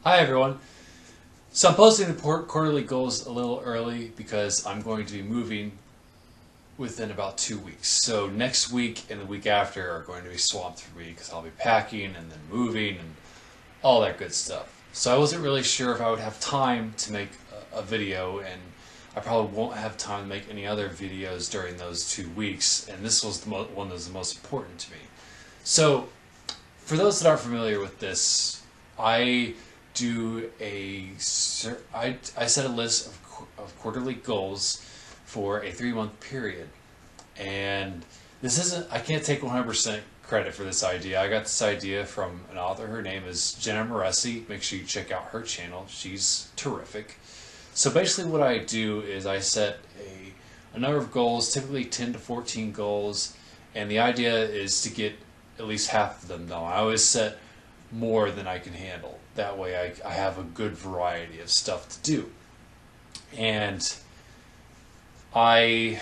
Hi everyone. So I'm posting the quarterly goals a little early because I'm going to be moving within about 2 weeks. So next week and the week after are going to be swamped for me because I'll be packing and then moving and all that good stuff. So I wasn't really sure if I would have time to make a video, and I probably won't have time to make any other videos during those 2 weeks, and this was one that was the most important to me. So for those that aren't familiar with this, I do I set a list of quarterly goals for a 3 month period. And this isn't, I can't take 100% credit for this idea. I got this idea from an author. Her name is Jenna Moresi. Make sure you check out her channel. She's terrific. So basically what I do is I set a number of goals, typically 10 to 14 goals, and the idea is to get at least half of them done. I always set more than I can handle. That way I have a good variety of stuff to do. And I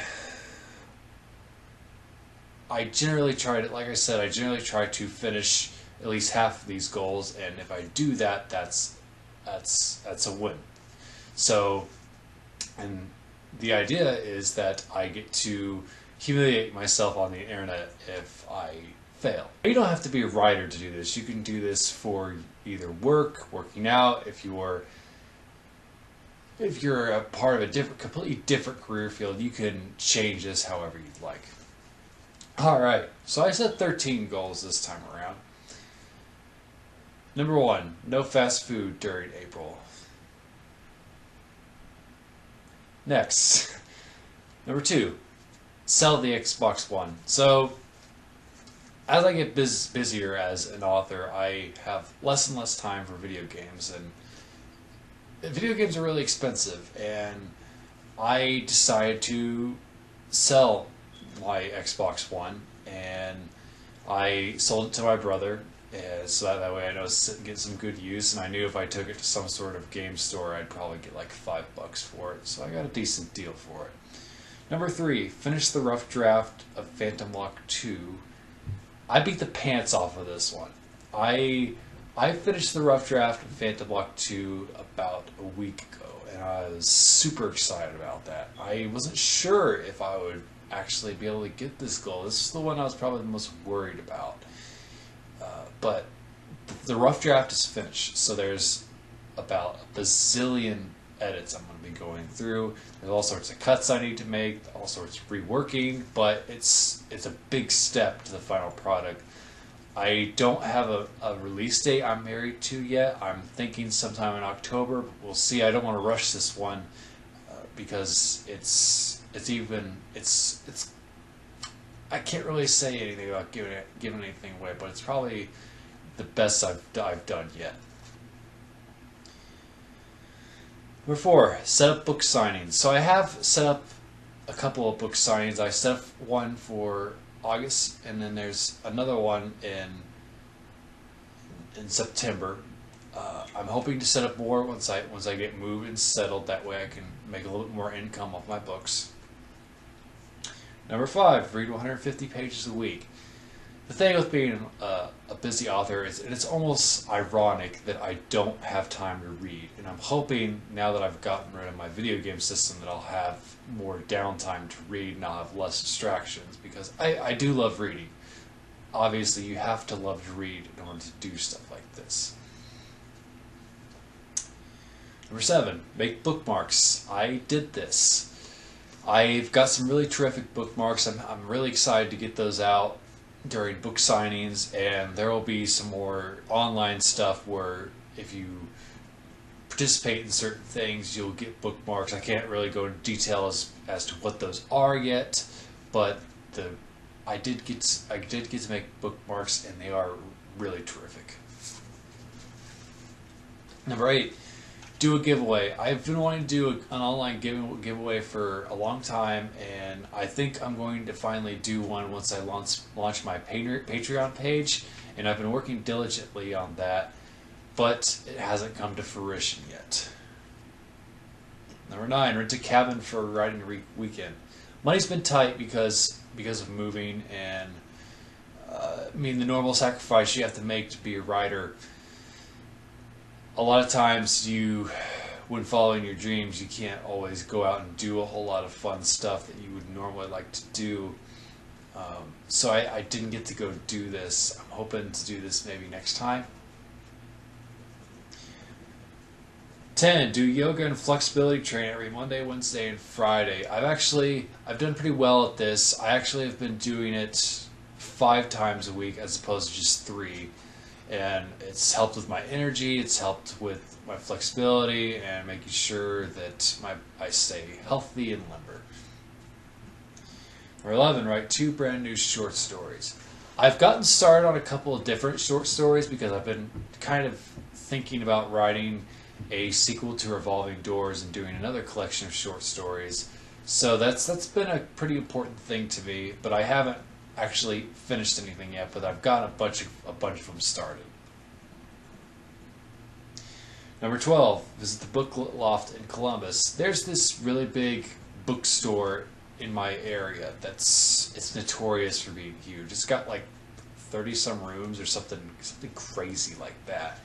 generally try to, like I said, I generally try to finish at least half of these goals, and if I do that, that's a win. So, and the idea is that I get to humiliate myself on the internet if I fail. You don't have to be a writer to do this. You can do this for either working out, if you're a part of a completely different career field, you can change this however you'd like. Alright, so I set 13 goals this time around. Number 1, no fast food during April. Next, number 2, sell the Xbox One. So, as I get busier as an author, I have less and less time for video games, and video games are really expensive, and I decided to sell my Xbox One, and I sold it to my brother, so that way I know get some good use, and I knew if I took it to some sort of game store I'd probably get like $5 for it, so I got a decent deal for it. Number 3, finish the rough draft of Phantom Block 2. I beat the pants off of this one. I finished the rough draft of Phantom Block 2 about a week ago, and I was super excited about that. I wasn't sure if I would actually be able to get this goal. This is the one I was probably the most worried about. But the rough draft is finished, so there's about a bazillion edits I'm going to be going through. There's all sorts of cuts I need to make, all sorts of reworking, but it's a big step to the final product. I don't have a release date I'm married to yet. I'm thinking sometime in October, but we'll see. I don't want to rush this one because it's I can't really say anything about giving anything away, but it's probably the best I've done yet. Number 4, set up book signings. So I have set up a couple of book signings. I set up one for August, and then there's another one in September. I'm hoping to set up more once I get moved and settled. That way I can make a little bit more income off my books. Number 5, read 150 pages a week. The thing with being a busy author is, and it's almost ironic that I don't have time to read. And I'm hoping now that I've gotten rid of my video game system that I'll have more downtime to read and I'll have less distractions, because I do love reading. Obviously, you have to love to read in order to do stuff like this. Number 7, make bookmarks. I did this. I've got some really terrific bookmarks. I'm really excited to get those out during book signings, and there will be some more online stuff where if you participate in certain things you'll get bookmarks. I can't really go into detail as to what those are yet, but I did get to make bookmarks, and they are really terrific. Number 8, do a giveaway. I've been wanting to do an online giveaway for a long time, and I think I'm going to finally do one once I launch my Patreon page, and I've been working diligently on that, but it hasn't come to fruition yet. Number 9, rent a cabin for a writing weekend. Money's been tight because of moving, and the normal sacrifice you have to make to be a writer. a lot of times when following your dreams, you can't always go out and do a whole lot of fun stuff that you would normally like to do. So I didn't get to go do this. I'm hoping to do this maybe next time. 10. Do yoga and flexibility training every Monday, Wednesday, and Friday. I've done pretty well at this. I actually have been doing it 5 times a week as opposed to just 3. And it's helped with my energy, it's helped with my flexibility, and making sure that I stay healthy and limber. Number 11, write 2 brand new short stories. I've gotten started on a couple of different short stories because I've been kind of thinking about writing a sequel to Revolving Doors and doing another collection of short stories. So that's been a pretty important thing to me, but I haven't actually finished anything yet, but I've got a bunch of them started. Number 12, visit the Book Loft in Columbus. There's this really big bookstore in my area it's notorious for being huge. It's got like 30 some rooms or something crazy like that.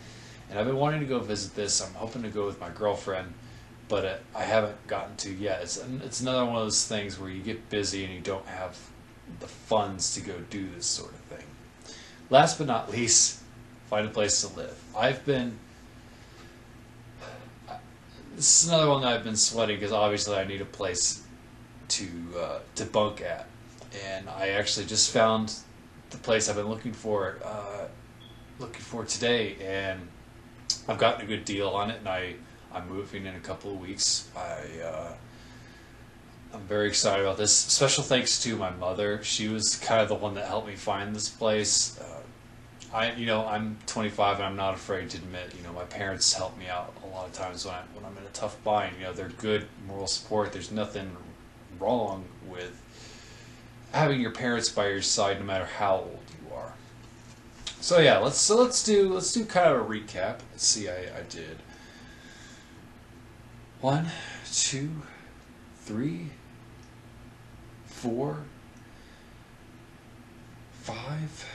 And I've been wanting to go visit this. I'm hoping to go with my girlfriend, but I haven't gotten to yet. It's another one of those things where you get busy and you don't have the funds to go do this sort of thing. Last but not least, find a place to live. This is another one that I've been sweating because obviously I need a place to bunk at, and I actually just found the place I've been looking for today, and I've gotten a good deal on it, and I'm moving in a couple of weeks. I'm very excited about this. Special thanks to my mother. She was kind of the one that helped me find this place. I'm 25 and I'm not afraid to admit, my parents help me out a lot of times when I'm in a tough bind. They're good moral support. There's nothing wrong with having your parents by your side, no matter how old you are. So yeah, let's do kind of a recap. Let's see, I did 1, 2, 3, 4, 5,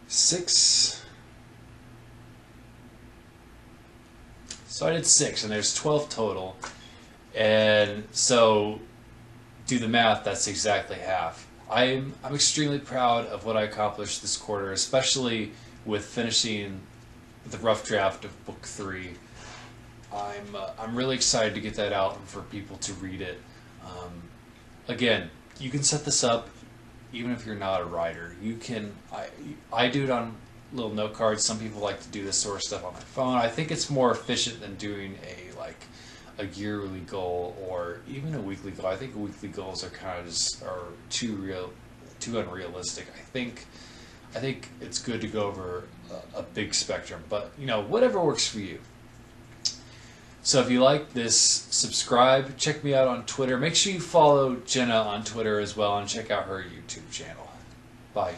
6. So I did 6, and there's 12 total. And so, do the math. That's exactly half. I'm extremely proud of what I accomplished this quarter, especially with finishing the rough draft of book 3. I'm really excited to get that out and for people to read it. Again, you can set this up even if you're not a writer. You can. I do it on little note cards. Some people like to do this sort of stuff on their phone. I think it's more efficient than doing a yearly goal or even a weekly goal. I think weekly goals are kind of too unrealistic. I think it's good to go over a big spectrum, but whatever works for you. So if you like this, subscribe, check me out on Twitter. Make sure you follow Jenna on Twitter as well and check out her YouTube channel. Bye.